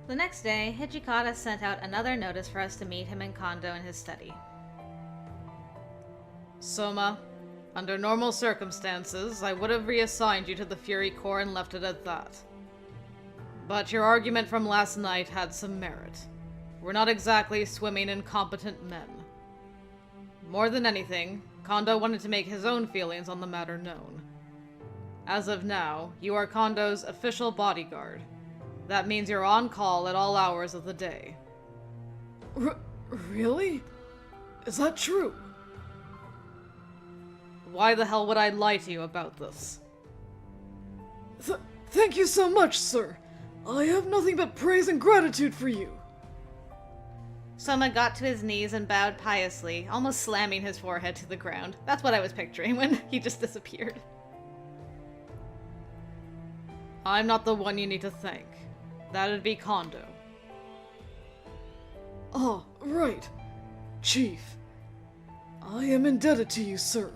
The next day, Hijikata sent out another notice for us to meet him in Kondo in his study. Soma, under normal circumstances, I would have reassigned you to the Fury Corps and left it at that. But your argument from last night had some merit. We're not exactly swimming in competent men. More than anything, Kondo wanted to make his own feelings on the matter known. As of now, you are Kondo's official bodyguard. That means you're on call at all hours of the day. Really? Is that true? Why the hell would I lie to you about this? Thank you so much, sir. I have nothing but praise and gratitude for you. Soma got to his knees and bowed piously, almost slamming his forehead to the ground. That's what I was picturing when he just disappeared. I'm not the one you need to thank. That'd be Kondo. Ah, right. Chief. I am indebted to you, sir.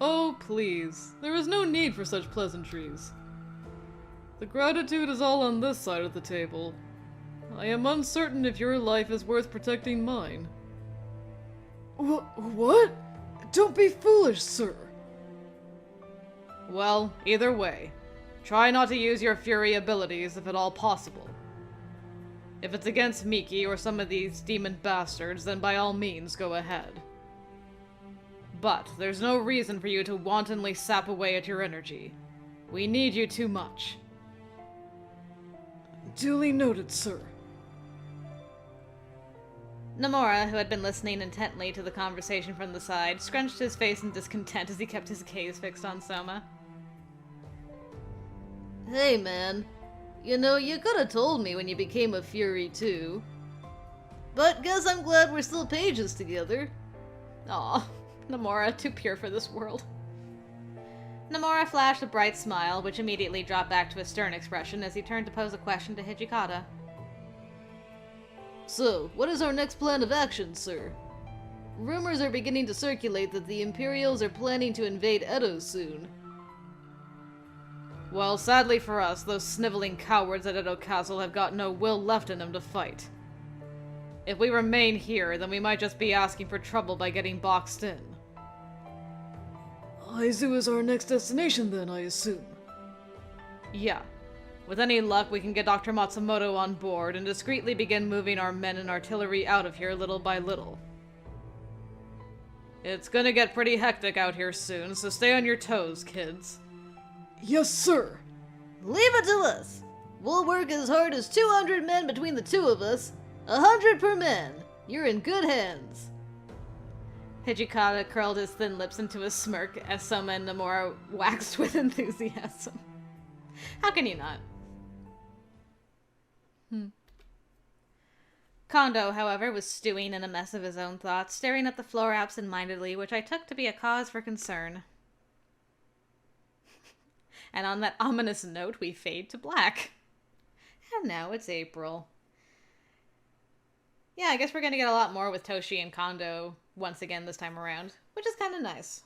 Oh, please. There is no need for such pleasantries. The gratitude is all on this side of the table. I am uncertain if your life is worth protecting mine. What? Don't be foolish, sir. Well, either way. Try not to use your fury abilities if at all possible. If it's against Miki or some of these demon bastards, then by all means go ahead. But there's no reason for you to wantonly sap away at your energy. We need you too much. Duly noted, sir. Nomura, who had been listening intently to the conversation from the side, scrunched his face in discontent as he kept his gaze fixed on Soma. Hey, man. You know, you could have told me when you became a Fury, too. But guess I'm glad we're still pages together. Aw, Nomura, too pure for this world. Nomura flashed a bright smile, which immediately dropped back to a stern expression as he turned to pose a question to Hijikata. So, what is our next plan of action, sir? Rumors are beginning to circulate that the Imperials are planning to invade Edo soon. Well, sadly for us, those sniveling cowards at Edo Castle have got no will left in them to fight. If we remain here, then we might just be asking for trouble by getting boxed in. KAZUE is our next destination then, I assume. Yeah. With any luck, we can get Dr. Matsumoto on board and discreetly begin moving our men and artillery out of here little by little. It's gonna get pretty hectic out here soon, so stay on your toes, kids. Yes, sir. Leave it to us. We'll work as hard as 200 men between the two of us. 100 per man. You're in good hands. Hijikata curled his thin lips into a smirk as Soma and Nomura waxed with enthusiasm. How can you not? Kondo, however, was stewing in a mess of his own thoughts, staring at the floor absent-mindedly, which I took to be a cause for concern. And on that ominous note, we fade to black. And now it's April. Yeah, I guess we're gonna get a lot more with Toshi and Kondo once again this time around, which is kind of nice.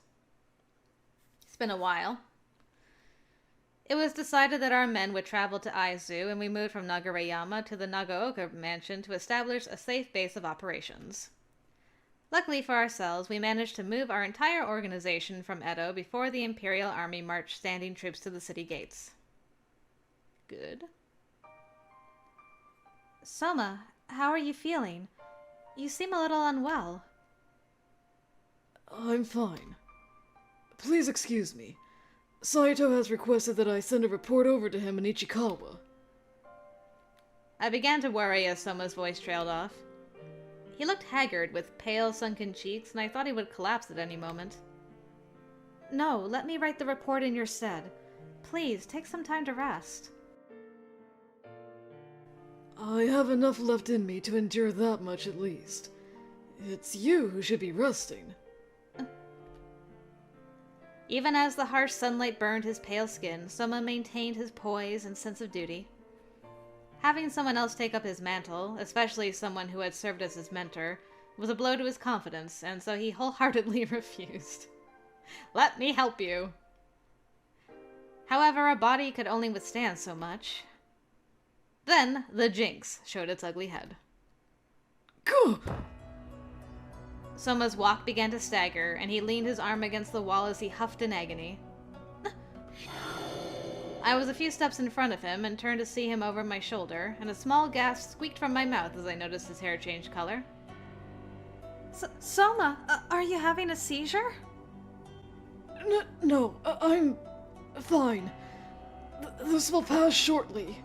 It's been a while. It was decided that our men would travel to Aizu, and we moved from Nagareyama to the Nagaoka mansion to establish a safe base of operations. Luckily for ourselves, we managed to move our entire organization from Edo before the Imperial Army marched standing troops to the city gates. Good. Soma, how are you feeling? You seem a little unwell. I'm fine. Please excuse me. Saito has requested that I send a report over to him in Ichikawa. I began to worry as Soma's voice trailed off. He looked haggard, with pale, sunken cheeks, and I thought he would collapse at any moment. No, let me write the report in your stead. Please, take some time to rest. I have enough left in me to endure that much at least. It's you who should be resting. Even as the harsh sunlight burned his pale skin, Soma maintained his poise and sense of duty. Having someone else take up his mantle, especially someone who had served as his mentor, was a blow to his confidence, and so he wholeheartedly refused. Let me help you. However, a body could only withstand so much. Then the Jinx showed its ugly head. Gah! Soma's walk began to stagger, and he leaned his arm against the wall as he huffed in agony. I was a few steps in front of him and turned to see him over my shoulder, and a small gasp squeaked from my mouth as I noticed his hair change color. Soma, are you having a seizure? No, I'm fine. This will pass shortly.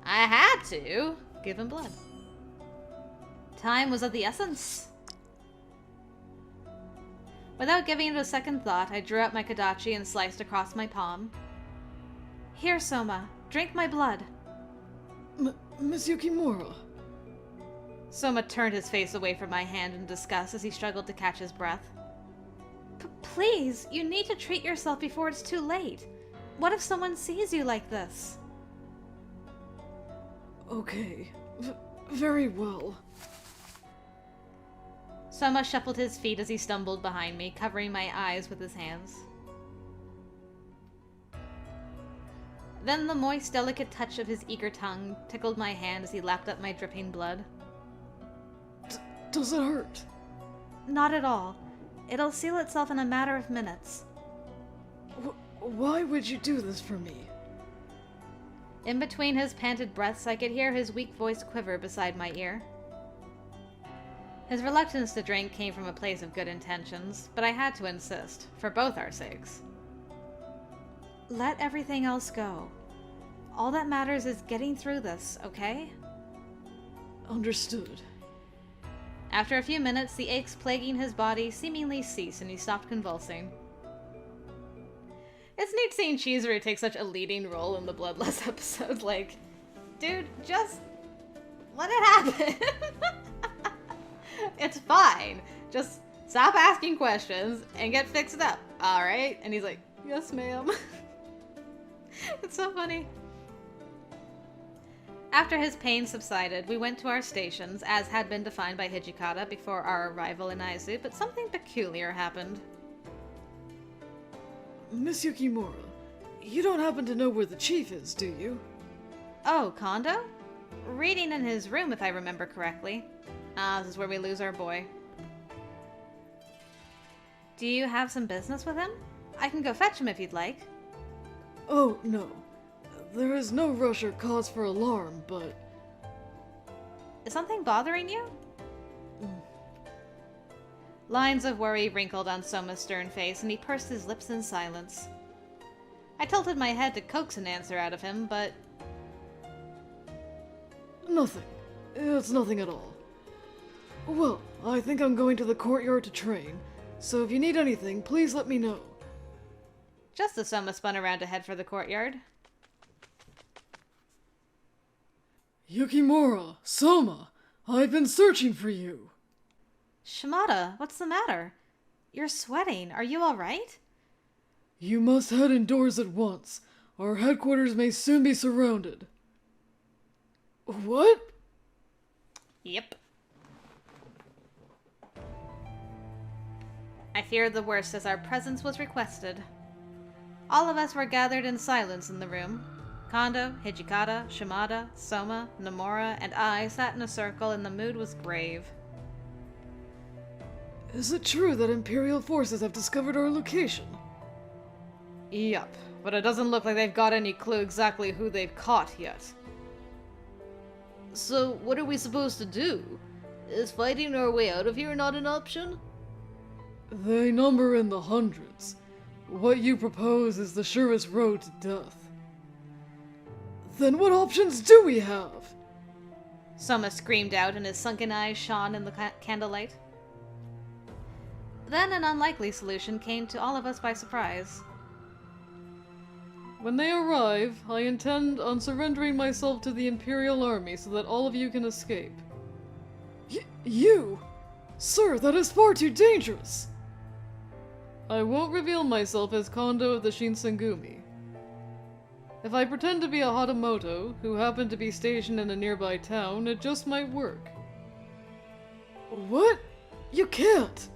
I had to give him blood. Time was of the essence. Without giving it a second thought, I drew out my Kodachi and sliced across my palm. Here, Soma, drink my blood. Miss Yukimura. Soma turned his face away from my hand in disgust as he struggled to catch his breath. Please, you need to treat yourself before it's too late. What if someone sees you like this? Okay, very well. Soma shuffled his feet as he stumbled behind me, covering my eyes with his hands. Then the moist, delicate touch of his eager tongue tickled my hand as he lapped up my dripping blood. Does it hurt? Not at all. It'll seal itself in a matter of minutes. Why would you do this for me? In between his panted breaths, I could hear his weak voice quiver beside my ear. His reluctance to drink came from a place of good intentions, but I had to insist, for both our sakes. Let everything else go. All that matters is getting through this, okay? Understood. After a few minutes, the aches plaguing his body seemingly ceased and he stopped convulsing. It's neat seeing Chizuru take such a leading role in the Bloodlust episode. Like, dude, just let it happen. It's fine. Just stop asking questions and get fixed up, alright? And he's like, yes, ma'am. It's so funny. After his pain subsided, we went to our stations, as had been defined by Hijikata before our arrival in Aizu, but something peculiar happened. Miss Yukimura, you don't happen to know where the chief is, do you? Oh, Kondo? Reading in his room, if I remember correctly. Ah, this is where we lose our boy. Do you have some business with him? I can go fetch him if you'd like. Oh, no. There is no rush or cause for alarm, but... Is something bothering you? Lines of worry wrinkled on Soma's stern face, and he pursed his lips in silence. I tilted my head to coax an answer out of him, but... Nothing. It's nothing at all. Well, I think I'm going to the courtyard to train, so if you need anything, please let me know. Just as Soma spun around to head for the courtyard. Yukimura, Soma, I've been searching for you. Shimada, what's the matter? You're sweating. Are you alright? You must head indoors at once. Our headquarters may soon be surrounded. What? Yep. I feared the worst as our presence was requested. All of us were gathered in silence in the room. Kondo, Hijikata, Shimada, Soma, Nomura, and I sat in a circle and the mood was grave. Is it true that Imperial forces have discovered our location? Yep, but it doesn't look like they've got any clue exactly who they've caught yet. So, what are we supposed to do? Is fighting our way out of here not an option? They number in the hundreds. What you propose is the surest road to death. Then what options do we have? Soma screamed out and his sunken eyes shone in the candlelight. Then an unlikely solution came to all of us by surprise. When they arrive, I intend on surrendering myself to the Imperial Army so that all of you can escape. You? Sir, that is far too dangerous! I won't reveal myself as Kondo of the Shinsengumi. If I pretend to be a Hatamoto, who happen to be stationed in a nearby town, it just might work. What? You can't!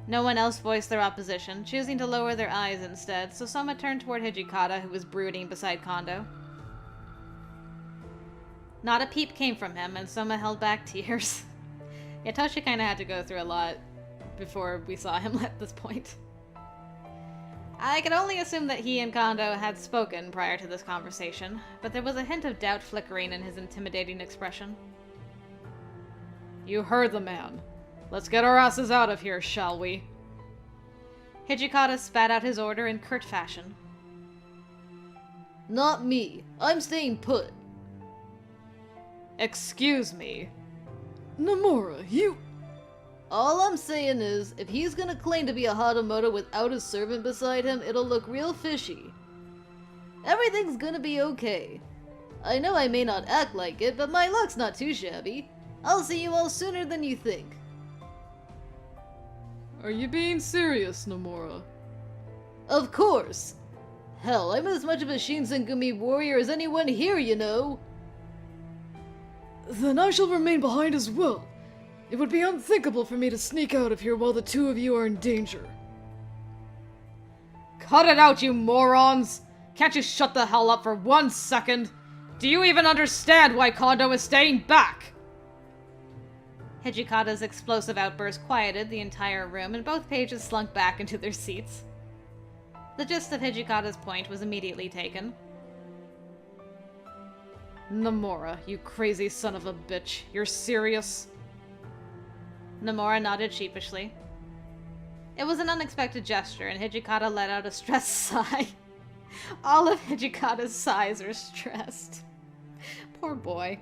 No one else voiced their opposition, choosing to lower their eyes instead, so Soma turned toward Hijikata, who was brooding beside Kondo. Not a peep came from him, and Soma held back tears. Yeah, Toshi kind of had to go through a lot before we saw him at this point. I could only assume that he and Kondo had spoken prior to this conversation, but there was a hint of doubt flickering in his intimidating expression. You heard the man. Let's get our asses out of here, shall we? Hijikata spat out his order in curt fashion. Not me. I'm staying put. Excuse me. Nomura, you... All I'm saying is, if he's gonna claim to be a Hatamoto without a servant beside him, it'll look real fishy. Everything's gonna be okay. I know I may not act like it, but my luck's not too shabby. I'll see you all sooner than you think. Are you being serious, Nomura? Of course! Hell, I'm as much of a Shinsengumi warrior as anyone here, you know! Then I shall remain behind as well. It would be unthinkable for me to sneak out of here while the two of you are in danger. Cut it out, you morons! Can't you shut the hell up for 1 second? Do you even understand why Kondo is staying back? Hijikata's explosive outburst quieted the entire room, and both pages slunk back into their seats. The gist of Hijikata's point was immediately taken. Nomura, you crazy son of a bitch. You're serious? Nomura nodded sheepishly. It was an unexpected gesture, and Hijikata let out a stressed sigh. All of Hijikata's sighs are stressed. Poor boy.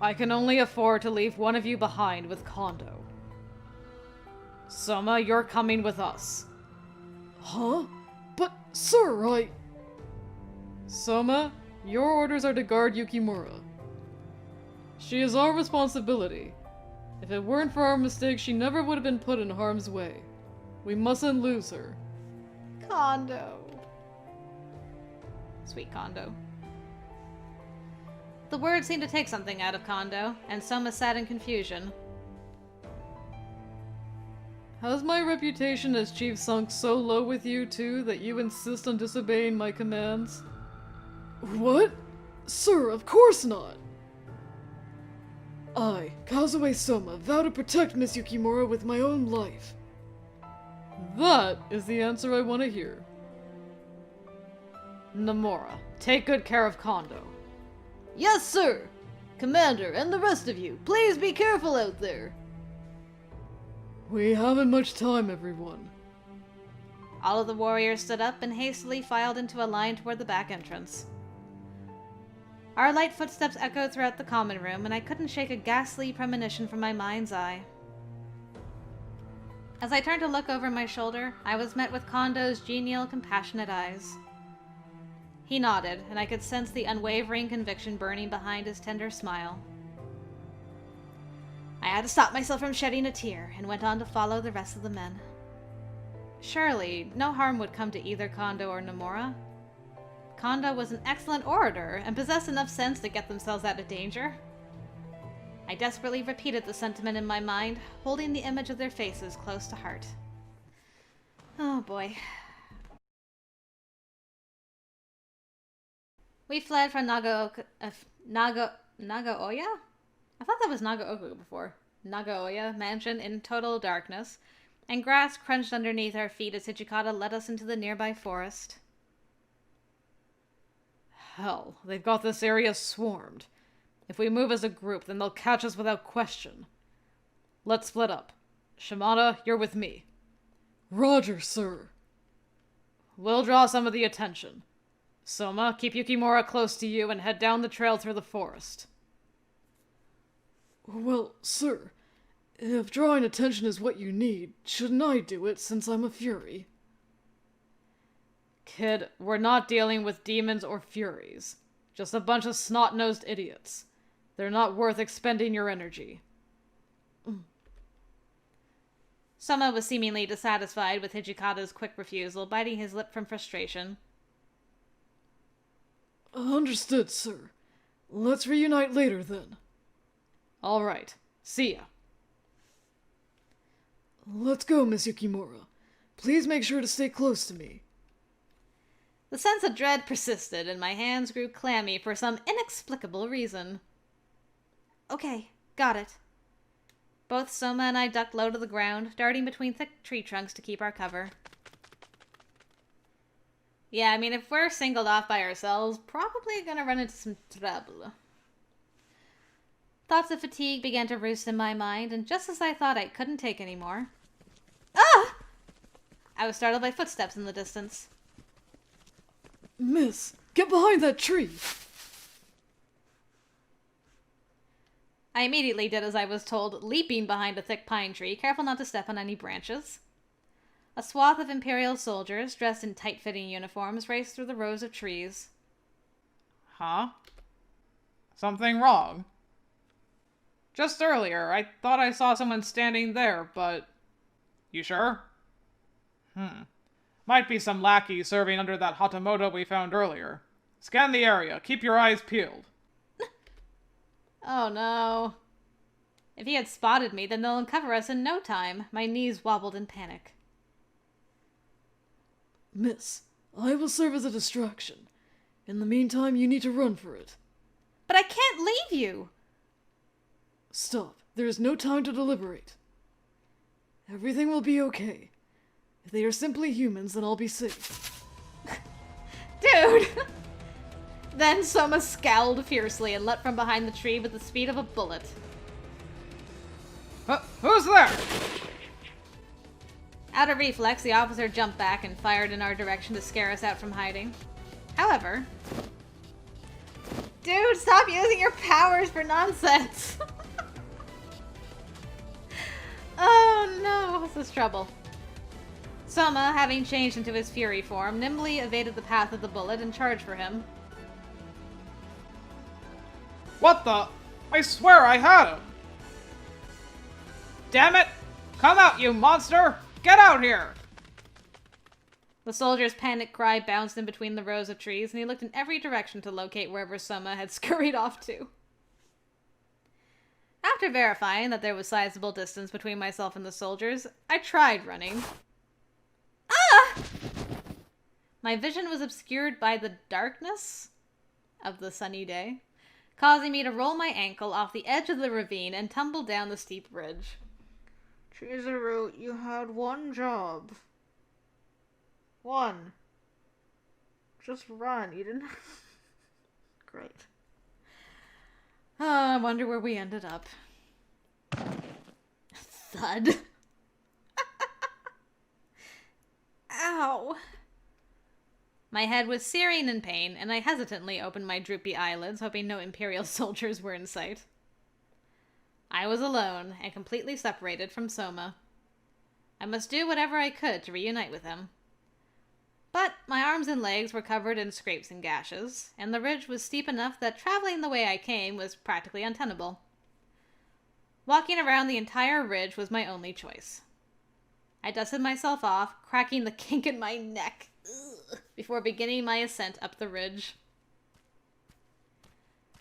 I can only afford to leave one of you behind with Kondo. Soma, you're coming with us. Huh? But, sir, Soma, your orders are to guard Yukimura. She is our responsibility. If it weren't for our mistake, she never would have been put in harm's way. We mustn't lose her. Kondo. Sweet Kondo. The words seemed to take something out of Kondo, and Soma sat in confusion. Has my reputation as chief sunk so low with you, too, that you insist on disobeying my commands? What? Sir, of course not! I, KAZUE Soma, vow to protect Miss Yukimura with my own life. That is the answer I want to hear. Nomura, take good care of Kondo. Yes, sir! Commander, and the rest of you, please be careful out there! We haven't much time, everyone. All of the warriors stood up and hastily filed into a line toward the back entrance. Our light footsteps echoed throughout the common room, and I couldn't shake a ghastly premonition from my mind's eye. As I turned to look over my shoulder, I was met with Kondo's genial, compassionate eyes. He nodded, and I could sense the unwavering conviction burning behind his tender smile. I had to stop myself from shedding a tear, and went on to follow the rest of the men. Surely, no harm would come to either Kondo or Nomura. Kondo was an excellent orator, and possessed enough sense to get themselves out of danger. I desperately repeated the sentiment in my mind, holding the image of their faces close to heart. Oh boy. We fled from Nagaoya? I thought that was Nagaoka before. Nagaoya mansion in total darkness, and grass crunched underneath our feet as Hijikata led us into the nearby forest. Hell, they've got this area swarmed. If we move as a group, then they'll catch us without question. Let's split up. Shimada, you're with me. Roger, sir. We'll draw some of the attention. Soma, keep Yukimura close to you and head down the trail through the forest. Well, sir, if drawing attention is what you need, shouldn't I do it since I'm a fury? Kid, we're not dealing with demons or furies. Just a bunch of snot-nosed idiots. They're not worth expending your energy. Soma was seemingly dissatisfied with Hijikata's quick refusal, biting his lip from frustration. Understood, sir. Let's reunite later, then. All right. See ya. Let's go, Miss Yukimura. Please make sure to stay close to me. The sense of dread persisted, and my hands grew clammy for some inexplicable reason. Okay, got it. Both Soma and I ducked low to the ground, darting between thick tree trunks to keep our cover. Yeah, I mean, if we're singled off by ourselves, probably gonna run into some trouble. Thoughts of fatigue began to roost in my mind, and just as I thought I couldn't take any more... Ah! I was startled by footsteps in the distance. Miss, get behind that tree! I immediately did as I was told, leaping behind a thick pine tree, careful not to step on any branches. A swath of Imperial soldiers, dressed in tight-fitting uniforms, raced through the rows of trees. Huh? Something wrong? Just earlier, I thought I saw someone standing there, but... You sure? Might be some lackey serving under that Hatamoto we found earlier. Scan the area. Keep your eyes peeled. Oh no. If he had spotted me, then they'll uncover us in no time. My knees wobbled in panic. Miss, I will serve as a distraction. In the meantime, you need to run for it. But I can't leave you! Stop. There is no time to deliberate. Everything will be okay. If they are simply humans, then I'll be safe. Dude! Then Soma scowled fiercely and leapt from behind the tree with the speed of a bullet. Who's there? Out of reflex, the officer jumped back and fired in our direction to scare us out from hiding. However... Dude, stop using your powers for nonsense! Oh no, this is trouble. Soma, having changed into his fury form, nimbly evaded the path of the bullet and charged for him. What the? I swear I had him! Damn it! Come out, you monster! Get out here! The soldier's panic cry bounced in between the rows of trees, and he looked in every direction to locate wherever Soma had scurried off to. After verifying that there was sizable distance between myself and the soldiers, I tried running. Ah! My vision was obscured by the darkness of the sunny day, causing me to roll my ankle off the edge of the ravine and tumble down the steep ridge. Chizuru, you had one job. One. Just run. You didn't... Great. I wonder where we ended up. Thud. Ow. My head was searing in pain, and I hesitantly opened my droopy eyelids, hoping no Imperial soldiers were in sight. I was alone, and completely separated from Soma. I must do whatever I could to reunite with him. But my arms and legs were covered in scrapes and gashes, and the ridge was steep enough that traveling the way I came was practically untenable. Walking around the entire ridge was my only choice. I dusted myself off, cracking the kink in my neck, before beginning my ascent up the ridge.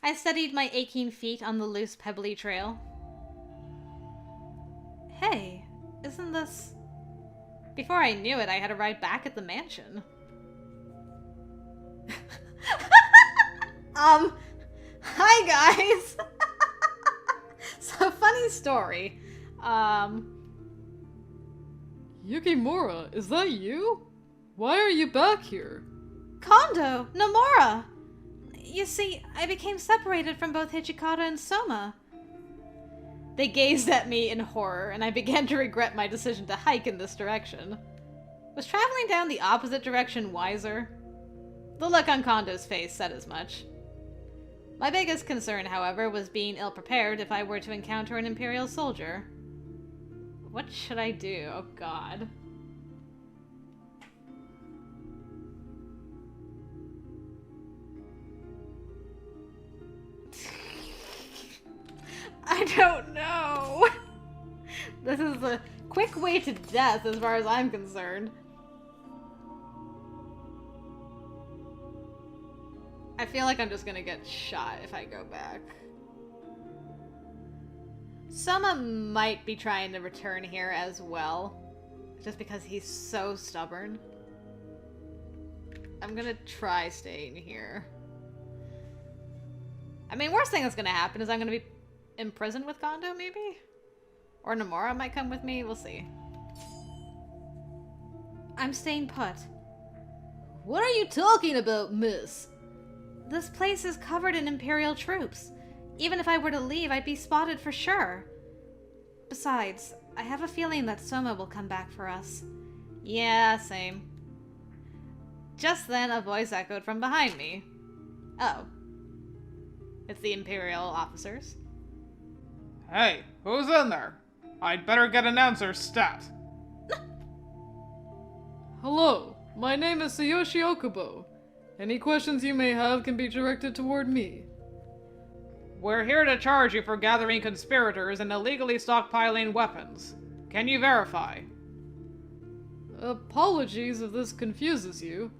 I steadied my aching feet on the loose, pebbly trail. Hey, isn't this... Before I knew it, I had arrived back at the mansion. Hi guys! So, funny story. Yukimura, is that you? Why are you back here? Kondo! Nomura! You see, I became separated from both Hijikata and Soma. They gazed at me in horror, and I began to regret my decision to hike in this direction. Was traveling down the opposite direction wiser? The look on Kondo's face said as much. My biggest concern, however, was being ill-prepared if I were to encounter an Imperial soldier. What should I do? Oh god. I don't know. This is a quick way to death as far as I'm concerned. I feel like I'm just gonna get shot if I go back. Soma might be trying to return here as well, just because he's so stubborn. I'm gonna try staying here. I mean, worst thing that's gonna happen is I'm gonna be imprisoned with Kondo, maybe? Or Nomura might come with me, we'll see. I'm staying put. What are you talking about, miss? This place is covered in Imperial troops. Even if I were to leave, I'd be spotted for sure. Besides, I have a feeling that Soma will come back for us. Yeah, same. Just then, a voice echoed from behind me. Oh. It's the Imperial officers. Hey, who's in there? I'd better get an answer stat. Hello, my name is Tsuyoshi Okubo. Any questions you may have can be directed toward me. We're here to charge you for gathering conspirators and illegally stockpiling weapons. Can you verify? Apologies if this confuses you.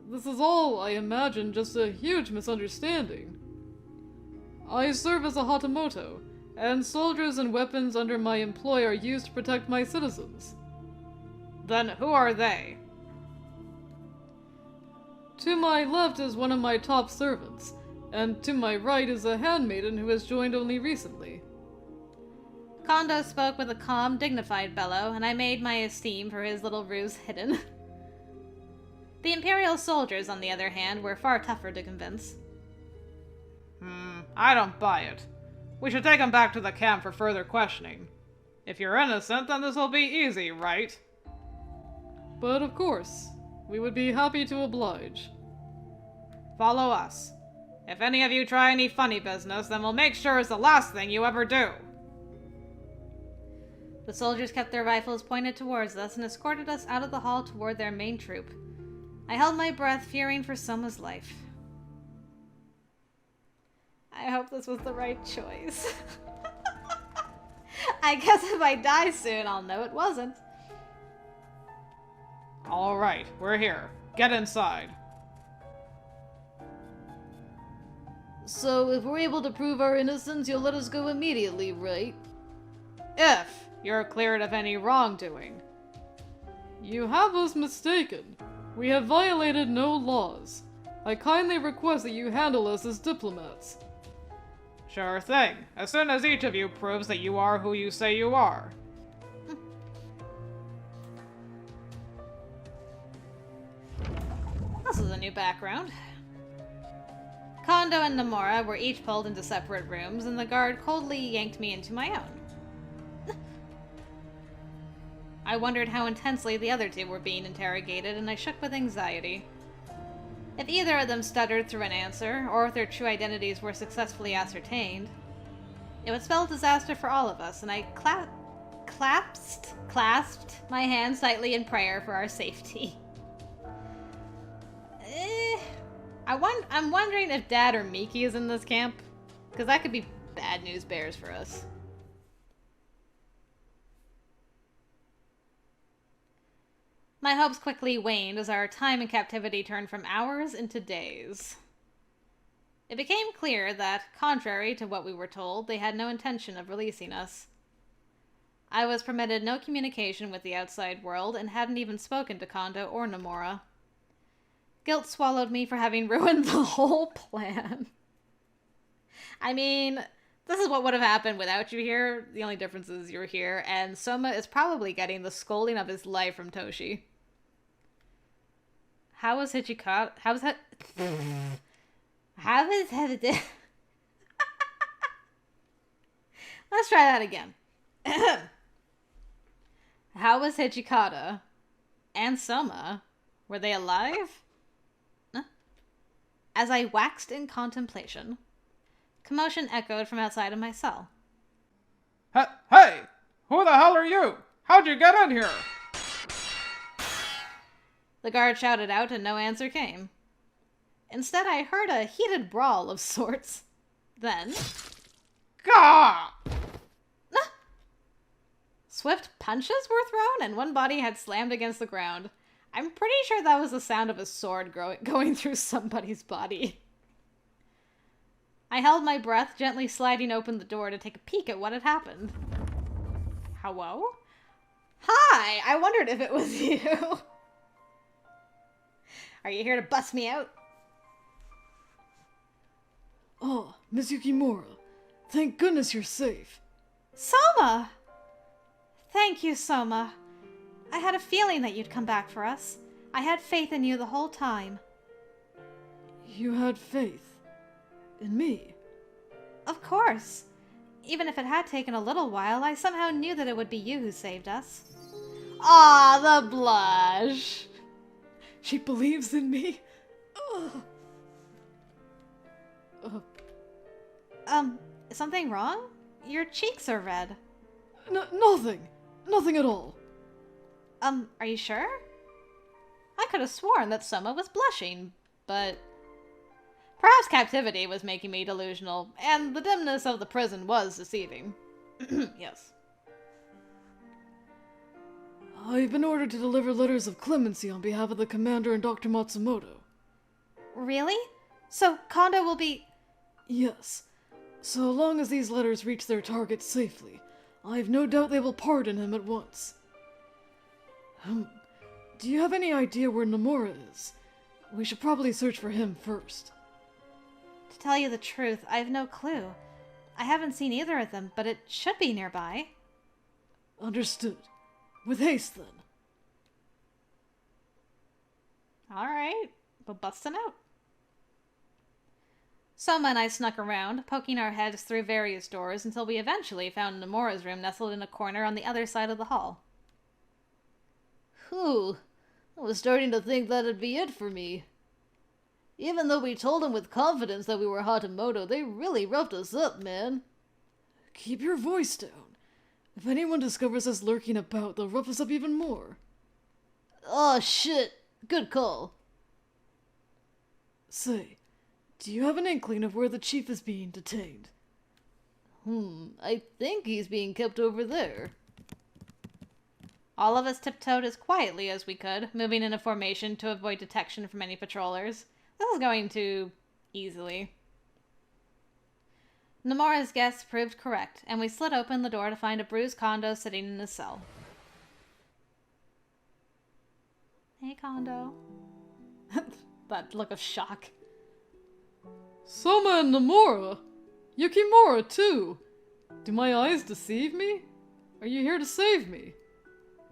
This is all, I imagine, just a huge misunderstanding. I serve as a Hatamoto, and soldiers and weapons under my employ are used to protect my citizens. Then who are they? To my left is one of my top servants, and to my right is a handmaiden who has joined only recently. Kondo spoke with a calm, dignified bellow, and I made my esteem for his little ruse hidden. The Imperial soldiers, on the other hand, were far tougher to convince. I don't buy it. We should take him back to the camp for further questioning. If you're innocent, then this will be easy, right? But of course, we would be happy to oblige. Follow us. If any of you try any funny business, then we'll make sure it's the last thing you ever do. The soldiers kept their rifles pointed towards us and escorted us out of the hall toward their main troop. I held my breath, fearing for Soma's life. I hope this was the right choice. I guess if I die soon, I'll know it wasn't. Alright, we're here. Get inside. So, if we're able to prove our innocence, you'll let us go immediately, right? If you're cleared of any wrongdoing. You have us mistaken. We have violated no laws. I kindly request that you handle us as diplomats. Sure thing, as soon as each of you proves that you are who you say you are. This is a new background. Kondo and Nomura were each pulled into separate rooms, and the guard coldly yanked me into my own. I wondered how intensely the other two were being interrogated, and I shook with anxiety. If either of them stuttered through an answer, or if their true identities were successfully ascertained, it would spell disaster for all of us, and I clasped my hands tightly in prayer for our safety. I'm wondering if Dad or Miki is in this camp, because that could be bad news bears for us. My hopes quickly waned as our time in captivity turned from hours into days. It became clear that, contrary to what we were told, they had no intention of releasing us. I was permitted no communication with the outside world and hadn't even spoken to Kondo or Nomura. Guilt swallowed me for having ruined the whole plan. I mean, this is what would have happened without you here. The only difference is you're here, and Soma is probably getting the scolding of his life from Toshi. How was Hichikata? How was that? How is that? Let's try that again. How was Hichikata and Soma? Were they alive? As I waxed in contemplation, commotion echoed from outside of my cell. Hey! Who the hell are you? How'd you get in here? The guard shouted out and no answer came. Instead, I heard a heated brawl of sorts. Then... Gah! Swift punches were thrown and one body had slammed against the ground. I'm pretty sure that was the sound of a sword going through somebody's body. I held my breath, gently sliding open the door to take a peek at what had happened. Hello? Hi! I wondered if it was you. Are you here to bust me out? Ah, Miss Yukimura. Thank goodness you're safe. Soma! Thank you, Soma. I had a feeling that you'd come back for us. I had faith in you the whole time. You had faith in me? Of course. Even if it had taken a little while, I somehow knew that it would be you who saved us. Ah, the blush! She believes in me? Something wrong? Your cheeks are red. Nothing. Nothing at all. Are you sure? I could have sworn that Soma was blushing, but... Perhaps captivity was making me delusional, and the dimness of the prison was deceiving. Yes. I've been ordered to deliver letters of clemency on behalf of the commander and Dr. Matsumoto. Really? So Kondo will be... Yes. So long as these letters reach their target safely, I've no doubt they will pardon him at once. Do you have any idea where Nomura is? We should probably search for him first. To tell you the truth, I have no clue. I haven't seen either of them, but it should be nearby. Understood. With haste, then. Alright, we'll bust him out. Soma and I snuck around, poking our heads through various doors until we eventually found Nomura's room nestled in a corner on the other side of the hall. Whew. I was starting to think that'd be it for me. Even though we told them with confidence that we were Hatamoto, they really roughed us up, man. Keep your voice down. If anyone discovers us lurking about, they'll rough us up even more. Aw, shit. Good call. Say, do you have an inkling of where the chief is being detained? I think he's being kept over there. All of us tiptoed as quietly as we could, moving in a formation to avoid detection from any patrollers. This is going too easily. Nomura's guess proved correct, and we slid open the door to find a bruised Kondo sitting in his cell. Hey, Kondo. That look of shock. Soma and Nomura! Yukimura, too! Do my eyes deceive me? Are you here to save me?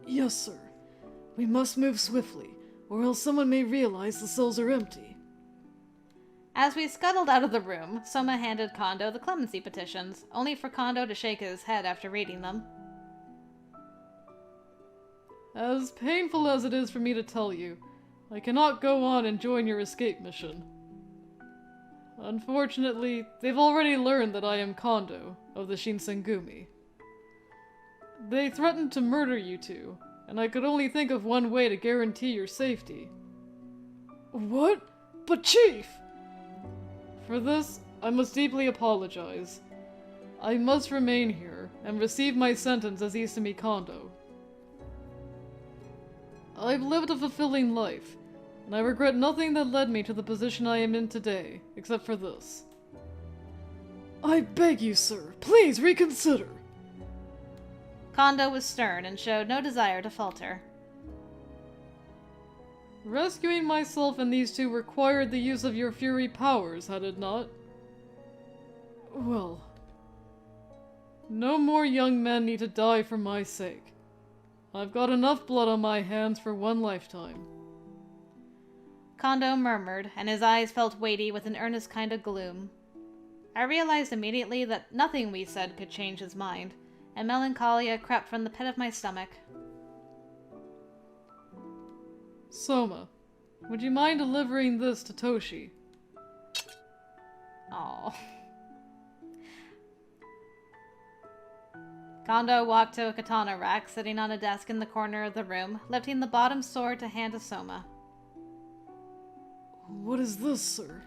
Yes, sir. We must move swiftly, or else someone may realize the cells are empty. As we scuttled out of the room, Soma handed Kondo the clemency petitions, only for Kondo to shake his head after reading them. As painful as it is for me to tell you, I cannot go on and join your escape mission. Unfortunately, they've already learned that I am Kondo, of the Shinsengumi. They threatened to murder you two, and I could only think of one way to guarantee your safety. What? But Chief! For this, I must deeply apologize. I must remain here, and receive my sentence as Isami Kondo. I've lived a fulfilling life, and I regret nothing that led me to the position I am in today, except for this. I beg you, sir, please reconsider! Kondo was stern and showed no desire to falter. Rescuing myself and these two required the use of your fury powers, had it not? Well, no more young men need to die for my sake. I've got enough blood on my hands for one lifetime. Kondo murmured, and his eyes felt weighty with an earnest kind of gloom. I realized immediately that nothing we said could change his mind, and melancholia crept from the pit of my stomach. Soma, would you mind delivering this to Toshi? Oh. Kondo walked to a katana rack sitting on a desk in the corner of the room, lifting the bottom sword to hand to Soma. What is this, sir?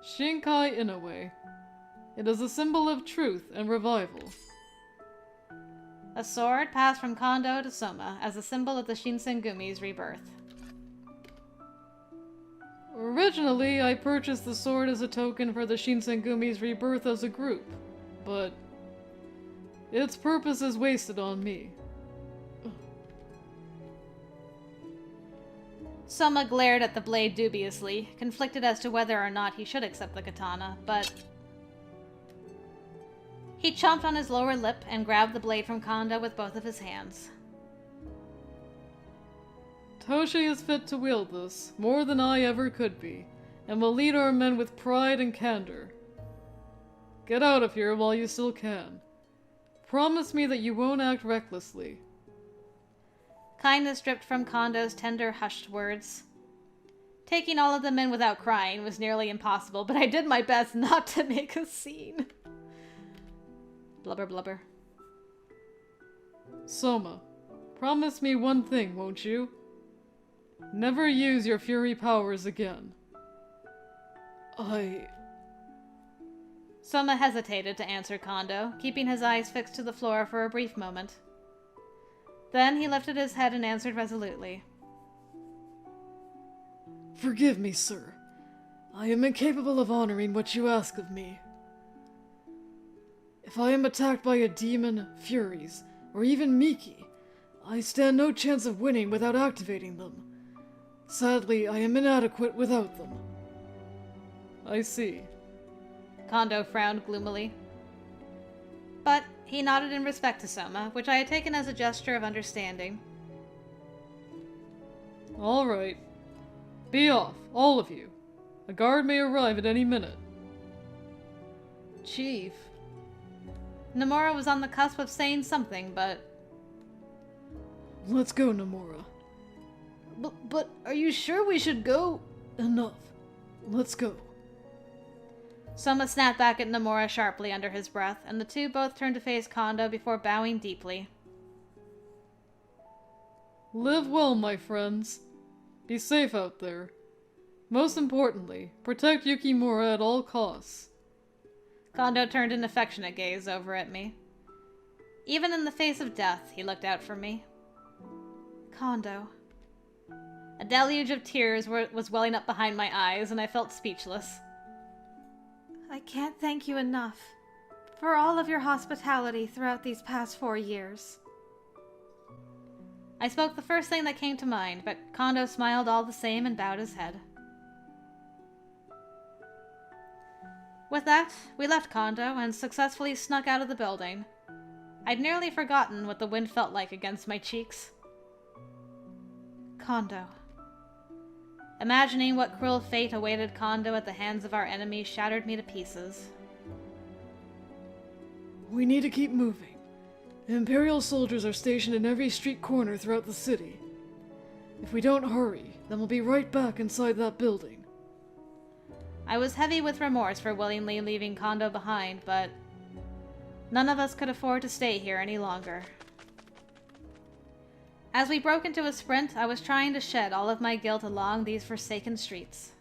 Shinkai Inoue. It is a symbol of truth and revival. A sword passed from Kondo to Soma as a symbol of the Shinsengumi's rebirth. Originally, I purchased the sword as a token for the Shinsengumi's rebirth as a group, but its purpose is wasted on me. Soma glared at the blade dubiously, conflicted as to whether or not he should accept the katana, but he chomped on his lower lip and grabbed the blade from Kondo with both of his hands. Toshi is fit to wield this, more than I ever could be, and will lead our men with pride and candor. Get out of here while you still can. Promise me that you won't act recklessly. Kindness dripped from Kondo's tender, hushed words. Taking all of them in without crying was nearly impossible, but I did my best not to make a scene. Blubber, blubber. Soma, promise me one thing, won't you? Never use your fury powers again. Soma hesitated to answer Kondo, keeping his eyes fixed to the floor for a brief moment. Then he lifted his head and answered resolutely. Forgive me, sir. I am incapable of honoring what you ask of me. If I am attacked by a demon, furies, or even Miki, I stand no chance of winning without activating them. Sadly, I am inadequate without them. I see. Kondo frowned gloomily. But he nodded in respect to Soma, which I had taken as a gesture of understanding. All right. Be off, all of you. A guard may arrive at any minute. Chief. Nomura was on the cusp of saying something, but... Let's go, Nomura. But are you sure we should go? Enough. Let's go. Soma snapped back at Nomura sharply under his breath, and the two both turned to face Kondo before bowing deeply. Live well, my friends. Be safe out there. Most importantly, protect Yukimura at all costs. Kondo turned an affectionate gaze over at me. Even in the face of death, he looked out for me. Kondo. A deluge of tears was welling up behind my eyes, and I felt speechless. I can't thank you enough for all of your hospitality throughout these past 4 years. I spoke the first thing that came to mind, but Kondo smiled all the same and bowed his head. With that, we left Kondo and successfully snuck out of the building. I'd nearly forgotten what the wind felt like against my cheeks. Kondo. Imagining what cruel fate awaited Kondo at the hands of our enemies shattered me to pieces. We need to keep moving. Imperial soldiers are stationed in every street corner throughout the city. If we don't hurry, then we'll be right back inside that building. I was heavy with remorse for willingly leaving Kondo behind, but none of us could afford to stay here any longer. As we broke into a sprint, I was trying to shed all of my guilt along these forsaken streets.